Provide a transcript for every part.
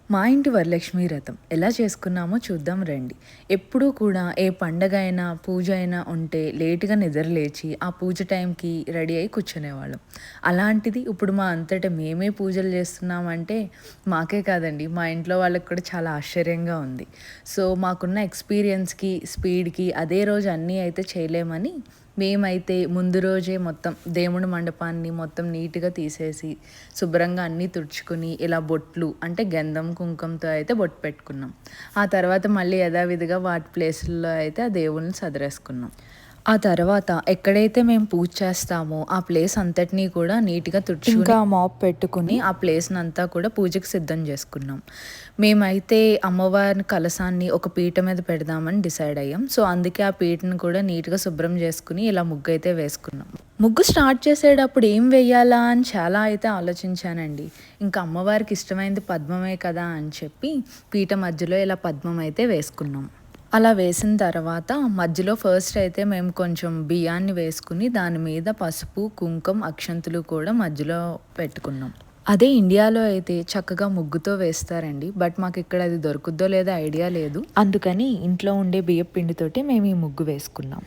మా ఇంటి వరలక్ష్మి వ్రతం ఎలా చేసుకున్నామో చూద్దాం రండి. ఎప్పుడూ కూడా ఏ పండగైనా, పూజ అయినా ఉంటే లేట్‌గా నిద్ర లేచి, ఆ పూజ టైంకి రెడీ అయ్యి కూర్చునేవాళ్ళం. అలాంటిది ఇప్పుడు మా అంతట మేమే పూజలు చేస్తున్నామంటే మాకే కాదండి, మా ఇంట్లో వాళ్ళకి కూడా చాలా ఆశ్చర్యంగా ఉంది. సో, మాకున్న ఎక్స్‌పీరియన్స్‌కి, స్పీడ్‌కి అదే రోజు అన్నీ అయితే చేయలేమని మేమైతే ముందు రోజే మొత్తం దేవుడి మండపాన్ని మొత్తం నీట్‌గా తీసేసి, శుభ్రంగా అన్నీ తుడుచుకొని, ఇలా బొట్లు అంటే గంధం, కుంకంతో అయితే బొట్టు పెట్టుకున్నాం. ఆ తర్వాత మళ్ళీ యథావిధిగా వాటి ప్లేసుల్లో అయితే ఆ దేవుళ్ళని సదిరేసుకున్నాం. ఆ తర్వాత ఎక్కడైతే మేము పూజ చేస్తామో ఆ ప్లేస్ అంతటిని కూడా నీట్‌గా తుడుచుకొని, ఇంకా మాప్ పెట్టుకొని ఆ ప్లేస్‌నంతా కూడా పూజకి సిద్ధం చేసుకున్నాం. మేమైతే అమ్మవారి కలశాన్ని ఒక పీట మీద పెడదామని డిసైడ్ అయ్యాం. సో, అందుకే ఆ పీటను కూడా నీట్‌గా శుభ్రం చేసుకొని ఇలా ముగ్గయితే వేసుకున్నాం. ముగ్గు స్టార్ట్ చేసేటప్పుడు ఏం వేయాలా అని చాలా అయితే ఆలోచించానండి. ఇంకా అమ్మవారికి ఇష్టమైంది పద్మమే కదా అని చెప్పి పీట మధ్యలో ఇలా పద్మం అయితే వేసుకున్నాం. అలా వేసిన తర్వాత మధ్యలో ఫస్ట్ అయితే మేము కొంచెం బియ్యాన్ని వేసుకుని దాని మీద పసుపు, కుంకుమ, అక్షంతులు కూడా మధ్యలో పెట్టుకున్నాం. అదే ఇండియాలో అయితే చక్కగా ముగ్గుతో వేస్తారండి. బట్ మాకిక్కడ అది దొరుకుద్దో లేదో ఐడియా లేదు. అందుకని ఇంట్లో ఉండే బియ్యపు పిండితోటి మేము ఈ ముగ్గు వేసుకున్నాం.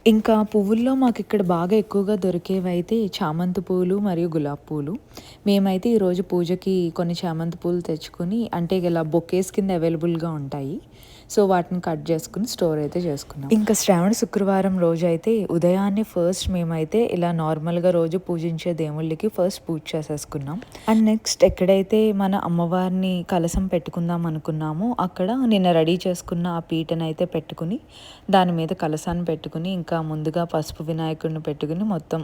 ఇంకా పువ్వుల్లో మాకిక్కడ బాగా ఎక్కువగా దొరికేవైతే చామంతి పూలు మరియు గులాబీ పూలు. మేమైతే ఈరోజు పూజకి కొన్ని చామంతి పూలు తెచ్చుకొని, అంటే ఇలా బొకేస్ కింద అవైలబుల్‌గా ఉంటాయి. సో, వాటిని కట్ చేసుకొని స్టోర్ అయితే చేసుకున్నాం. ఇంకా శ్రావణ శుక్రవారం రోజైతే ఉదయాన్నే ఫస్ట్ మేమైతే ఇలా నార్మల్‌గా రోజు పూజించే దేవుళ్ళకి ఫస్ట్ పూజ చేసేసుకున్నాం. అండ్ నెక్స్ట్ ఎక్కడైతే మన అమ్మవారిని కలశం పెట్టుకుందాం అనుకున్నామో అక్కడ నిన్న రెడీ చేసుకున్న ఆ పీటనైతే పెట్టుకుని, దాని మీద కలశాన్ని పెట్టుకుని, ఇంకా ముందుగా పసుపు వినాయకుడిని పెట్టుకుని మొత్తం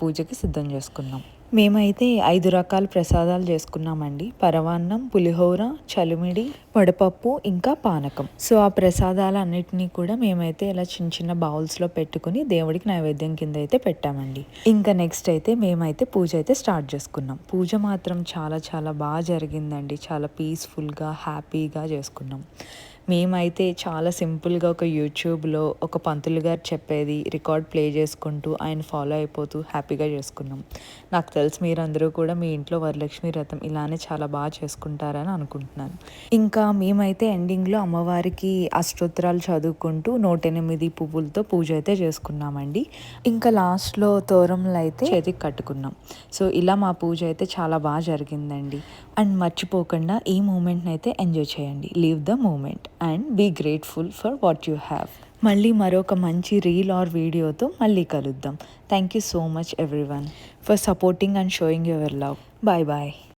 పూజకి సిద్ధం చేసుకున్నాం. మేమైతే 5 రకాల ప్రసాదాలు చేసుకున్నామండి. పరమాన్నం, పులిహోర, చలిమిడి, వడపప్పు, ఇంకా పానకం. సో, ఆ ప్రసాదాలన్నిటిని కూడా మేమైతే ఇలా చిన్న చిన్న బౌల్స్‌లో పెట్టుకుని దేవుడికి నైవేద్యం కింద అయితే పెట్టామండి. ఇంకా నెక్స్ట్ అయితే మేమైతే పూజ అయితే స్టార్ట్ చేసుకున్నాం. పూజ మాత్రం చాలా చాలా బాగా జరిగిందండి. చాలా పీస్‌ఫుల్‌గా, హ్యాపీగా చేసుకున్నాం. మేమైతే చాలా సింపుల్‌గా ఒక యూట్యూబ్‌లో ఒక పంతులు గారు చెప్పేది రికార్డ్ ప్లే చేసుకుంటూ, ఆయన ఫాలో అయిపోతూ హ్యాపీగా చేసుకున్నాం. నాకు తెలుసు మీరందరూ కూడా మీ ఇంట్లో వరలక్ష్మి వ్రతం ఇలానే చాలా బాగా చేసుకుంటారని అనుకుంటున్నాను. ఇంకా మేమైతే ఎండింగ్‌లో అమ్మవారికి అష్టోత్తరాలు చదువుకుంటూ 108 పువ్వులతో పూజ అయితే చేసుకున్నామండి. ఇంకా లాస్ట్‌లో తోరణాలు అయితే చేతికి కట్టుకున్నాం. సో, ఇలా మా పూజ అయితే చాలా బాగా జరిగిందండి. అండ్ మర్చిపోకుండా ఈ మూమెంట్‌ని అయితే ఎంజాయ్ చేయండి. Leave the moment and be grateful for what you have. మళ్ళీ మరొక మంచి రీల్ ఆర్ వీడియోతో మళ్ళీ కలుద్దాం. Thank you so much everyone for supporting and showing your love. Bye bye.